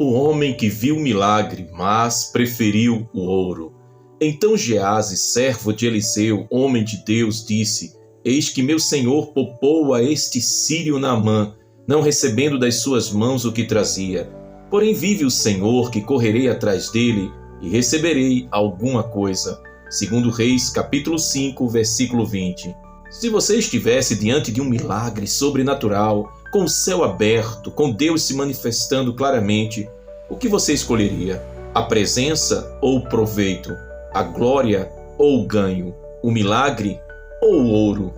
O homem que viu o milagre, mas preferiu o ouro. Então Geazi, servo de Eliseu, homem de Deus, disse: Eis que meu senhor poupou a este sírio Naamã, não recebendo das suas mãos o que trazia. Porém vive o Senhor que correrei atrás dele e receberei alguma coisa. Segundo Reis, capítulo 5, versículo 20. Se você estivesse diante de um milagre sobrenatural, com o céu aberto, com Deus se manifestando claramente, o que você escolheria? A presença ou o proveito? A glória ou o ganho? O milagre ou o ouro?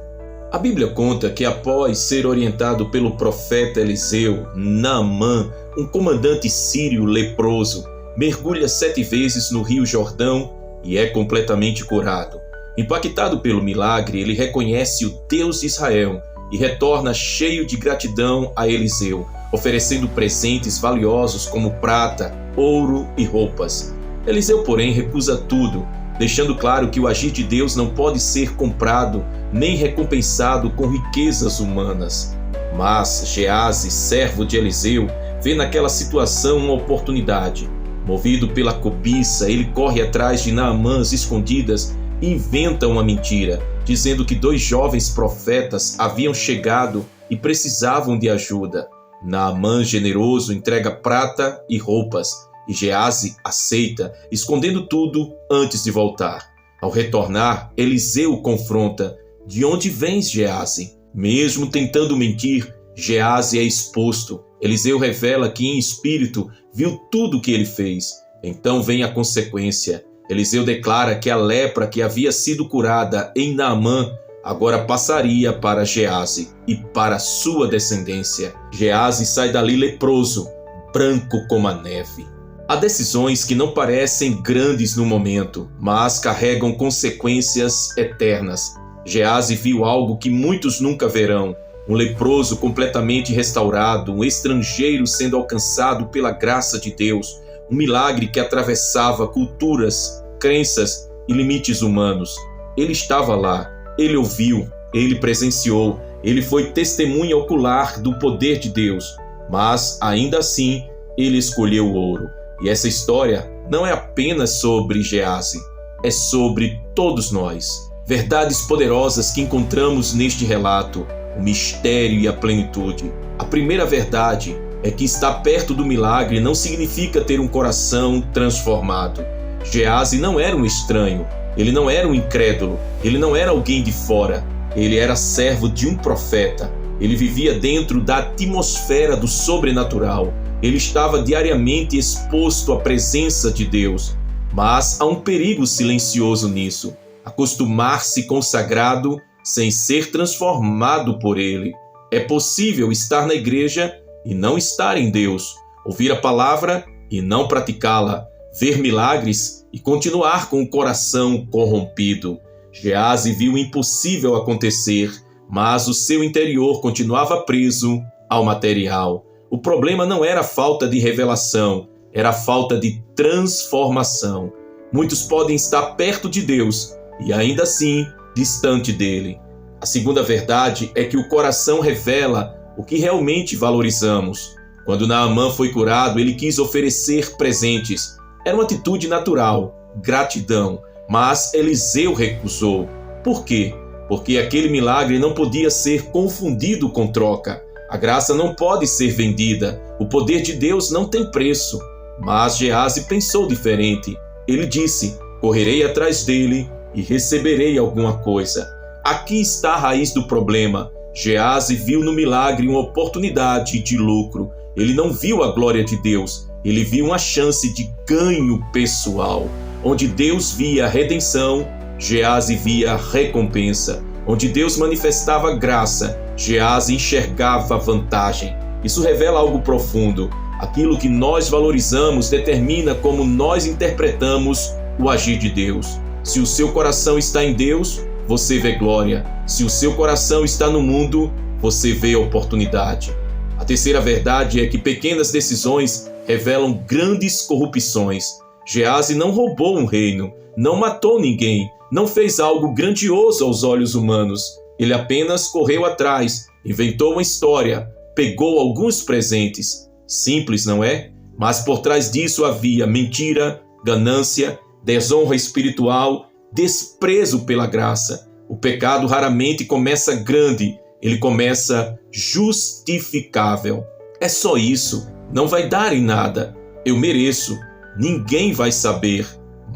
A Bíblia conta que após ser orientado pelo profeta Eliseu, Naamã, um comandante sírio leproso, mergulha 7 vezes no rio Jordão e é completamente curado. Impactado pelo milagre, ele reconhece o Deus de Israel e retorna cheio de gratidão a Eliseu, oferecendo presentes valiosos como prata, ouro e roupas. Eliseu, porém, recusa tudo, deixando claro que o agir de Deus não pode ser comprado nem recompensado com riquezas humanas. Mas Geazi, servo de Eliseu, vê naquela situação uma oportunidade. Movido pela cobiça, ele corre atrás de Naamã às escondidas e inventa uma mentira, dizendo que 2 jovens profetas haviam chegado e precisavam de ajuda. Naamã, generoso, entrega prata e roupas, e Geazi aceita, escondendo tudo antes de voltar. Ao retornar, Eliseu o confronta: De onde vens, Geazi? Mesmo tentando mentir, Geazi é exposto. Eliseu revela que em espírito viu tudo o que ele fez. Então vem a consequência. Eliseu declara que a lepra que havia sido curada em Naamã agora passaria para Geazi e para sua descendência. Geazi sai dali leproso, branco como a neve. Há decisões que não parecem grandes no momento, mas carregam consequências eternas. Geazi viu algo que muitos nunca verão: um leproso completamente restaurado, um estrangeiro sendo alcançado pela graça de Deus, um milagre que atravessava culturas, crenças e limites humanos. Ele estava lá, ele ouviu, ele presenciou, ele foi testemunha ocular do poder de Deus, mas ainda assim ele escolheu o ouro. E essa história não é apenas sobre Geazi, é sobre todos nós. Verdades poderosas que encontramos neste relato, o mistério e a plenitude. A primeira verdade é que estar perto do milagre não significa ter um coração transformado. Geazi não era um estranho, ele não era um incrédulo, ele não era alguém de fora, ele era servo de um profeta, ele vivia dentro da atmosfera do sobrenatural, ele estava diariamente exposto à presença de Deus. Mas há um perigo silencioso nisso: acostumar-se com o sagrado sem ser transformado por ele. É possível estar na igreja e não estar em Deus, ouvir a palavra e não praticá-la, ver milagres e continuar com o coração corrompido. Geazi viu o impossível acontecer, mas o seu interior continuava preso ao material. O problema não era a falta de revelação, era a falta de transformação. Muitos podem estar perto de Deus e ainda assim distante dele. A segunda verdade é que o coração revela o que realmente valorizamos. Quando Naamã foi curado, ele quis oferecer presentes. Era uma atitude natural, gratidão, mas Eliseu recusou. Por quê? Porque aquele milagre não podia ser confundido com troca. A graça não pode ser vendida. O poder de Deus não tem preço. Mas Geazi pensou diferente. Ele disse: correrei atrás dele e receberei alguma coisa. Aqui está a raiz do problema. Geazi viu no milagre uma oportunidade de lucro. Ele não viu a glória de Deus, ele viu uma chance de ganho pessoal. Onde Deus via a redenção, Geazi via a recompensa. Onde Deus manifestava graça, Geazi enxergava vantagem. Isso revela algo profundo. Aquilo que nós valorizamos determina como nós interpretamos o agir de Deus. Se o seu coração está em Deus, você vê glória. Se o seu coração está no mundo, você vê oportunidade. A terceira verdade é que pequenas decisões revelam grandes corrupções. Geazi não roubou um reino, não matou ninguém, não fez algo grandioso aos olhos humanos. Ele apenas correu atrás, inventou uma história, pegou alguns presentes. Simples, não é? mas por trás disso havia mentira, ganância, desonra espiritual, desprezo pela graça. O pecado raramente começa grande, ele começa justificável. É só isso, não vai dar em nada. Eu mereço, ninguém vai saber,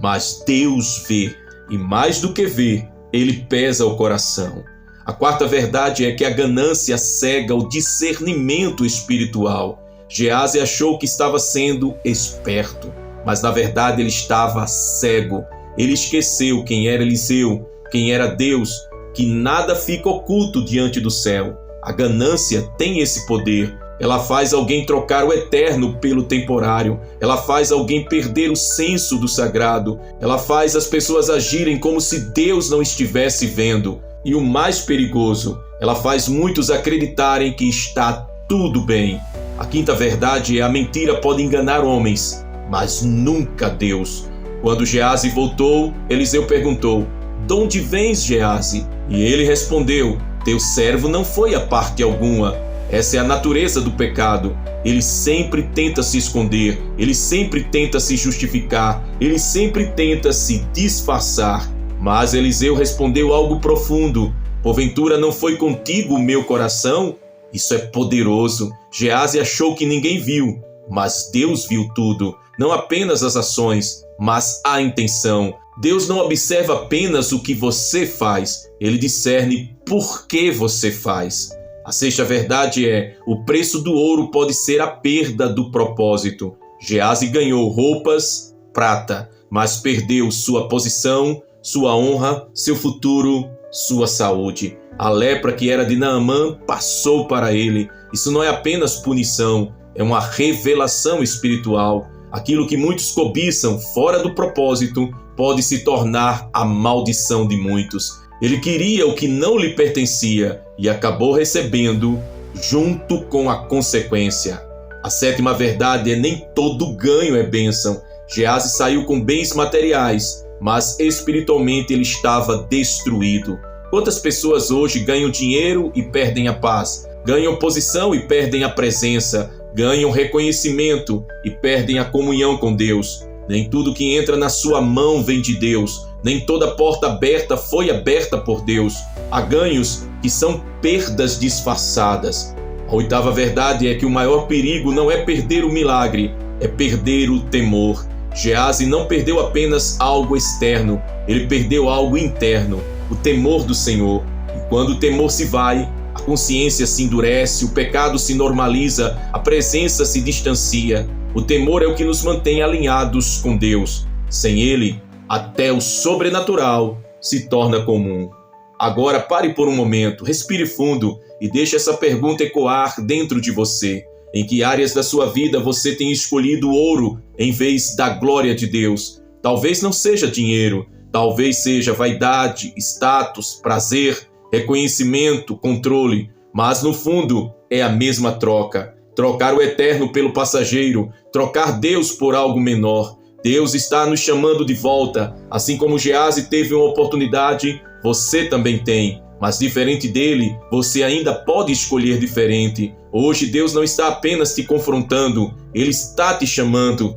mas Deus vê, e mais do que vê, ele pesa o coração. A quarta verdade é que a ganância cega o discernimento espiritual. Geazi achou que estava sendo esperto, mas na verdade ele estava cego. Ele esqueceu quem era Eliseu, quem era Deus, que nada fica oculto diante do céu. A ganância tem esse poder. Ela faz alguém trocar o eterno pelo temporário. Ela faz alguém perder o senso do sagrado. Ela faz as pessoas agirem como se Deus não estivesse vendo. E o mais perigoso, ela faz muitos acreditarem que está tudo bem. A quinta verdade é: a mentira pode enganar homens, mas nunca Deus. Quando Geazi voltou, Eliseu perguntou: "De onde vens, Geazi?" E ele respondeu: "Teu servo não foi a parte alguma." Essa é a natureza do pecado. Ele sempre tenta se esconder, ele sempre tenta se justificar, ele sempre tenta se disfarçar. Mas Eliseu respondeu algo profundo: "Porventura não foi contigo o meu coração?" Isso é poderoso. Geazi achou que ninguém viu, mas Deus viu tudo. Não apenas as ações, mas a intenção. Deus não observa apenas o que você faz, ele discerne por que você faz. A sexta verdade é: o preço do ouro pode ser a perda do propósito. Geazi ganhou roupas, prata, mas perdeu sua posição, sua honra, seu futuro, sua saúde. A lepra que era de Naamã passou para ele. Isso não é apenas punição, é uma revelação espiritual. Aquilo que muitos cobiçam fora do propósito pode se tornar a maldição de muitos. Ele queria o que não lhe pertencia e acabou recebendo junto com a consequência. A sétima verdade é: nem todo ganho é bênção. Geazi saiu com bens materiais, mas espiritualmente ele estava destruído. Quantas pessoas hoje ganham dinheiro e perdem a paz? Ganham posição e perdem a presença? Ganham reconhecimento e perdem a comunhão com Deus? Nem tudo que entra na sua mão vem de Deus. Nem toda porta aberta foi aberta por Deus. Há ganhos que são perdas disfarçadas. A oitava verdade é que o maior perigo não é perder o milagre, é perder o temor. Geazi não perdeu apenas algo externo, ele perdeu algo interno, o temor do Senhor. E quando o temor se vai, a consciência se endurece, o pecado se normaliza, a presença se distancia. O temor é o que nos mantém alinhados com Deus. Sem ele, até o sobrenatural se torna comum. Agora pare por um momento, respire fundo e deixe essa pergunta ecoar dentro de você. Em que áreas da sua vida você tem escolhido ouro em vez da glória de Deus? Talvez não seja dinheiro, talvez seja vaidade, status, prazer, reconhecimento, controle, mas no fundo é a mesma troca. Trocar o eterno pelo passageiro, trocar Deus por algo menor. Deus está nos chamando de volta. Assim como Geazi teve uma oportunidade, você também tem. Mas diferente dele, você ainda pode escolher diferente. Hoje Deus não está apenas te confrontando, Ele está te chamando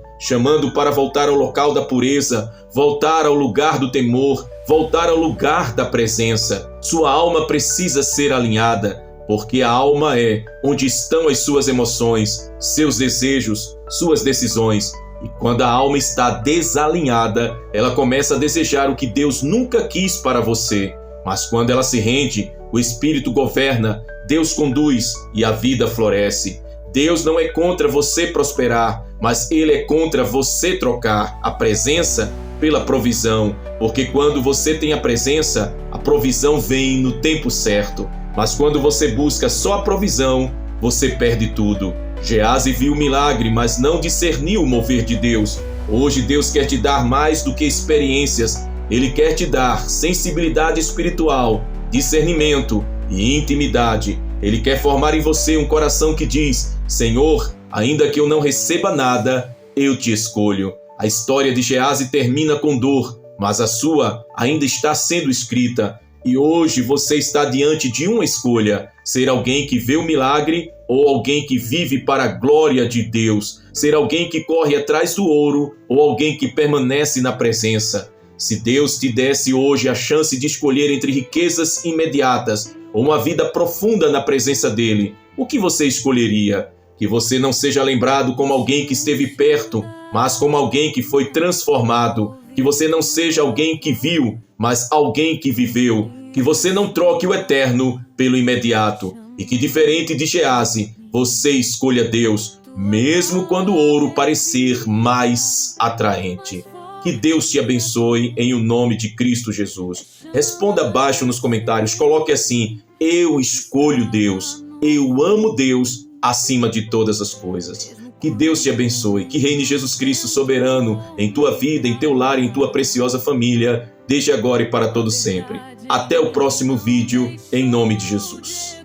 para voltar ao local da pureza, voltar ao lugar do temor, voltar ao lugar da presença. Sua alma precisa ser alinhada, porque a alma é onde estão as suas emoções, seus desejos, suas decisões. E quando a alma está desalinhada, ela começa a desejar o que Deus nunca quis para você. Mas quando ela se rende, o Espírito governa, Deus conduz e a vida floresce. Deus não é contra você prosperar, mas Ele é contra você trocar a presença pela provisão. Porque quando você tem a presença, a provisão vem no tempo certo. Mas quando você busca só a provisão, você perde tudo. Geazi viu o milagre, mas não discerniu o mover de Deus. Hoje Deus quer te dar mais do que experiências. Ele quer te dar sensibilidade espiritual, discernimento e intimidade. Ele quer formar em você um coração que diz: Senhor, ainda que eu não receba nada, eu te escolho. A história de Geazi termina com dor, mas a sua ainda está sendo escrita. E hoje você está diante de uma escolha: ser alguém que vê o milagre ou alguém que vive para a glória de Deus, ser alguém que corre atrás do ouro ou alguém que permanece na presença. Se Deus te desse hoje a chance de escolher entre riquezas imediatas ou uma vida profunda na presença dele, o que você escolheria? Que você não seja lembrado como alguém que esteve perto, mas como alguém que foi transformado. Que você não seja alguém que viu, mas alguém que viveu. Que você não troque o eterno pelo imediato. E que, diferente de Geazi, você escolha Deus, mesmo quando o ouro parecer mais atraente. Que Deus te abençoe em o nome de Cristo Jesus. Responda abaixo nos comentários, coloque assim: eu escolho Deus, eu amo Deus acima de todas as coisas. Que Deus te abençoe, que reine Jesus Cristo soberano em tua vida, em teu lar, em tua preciosa família, desde agora e para todo sempre. Até o próximo vídeo, em nome de Jesus.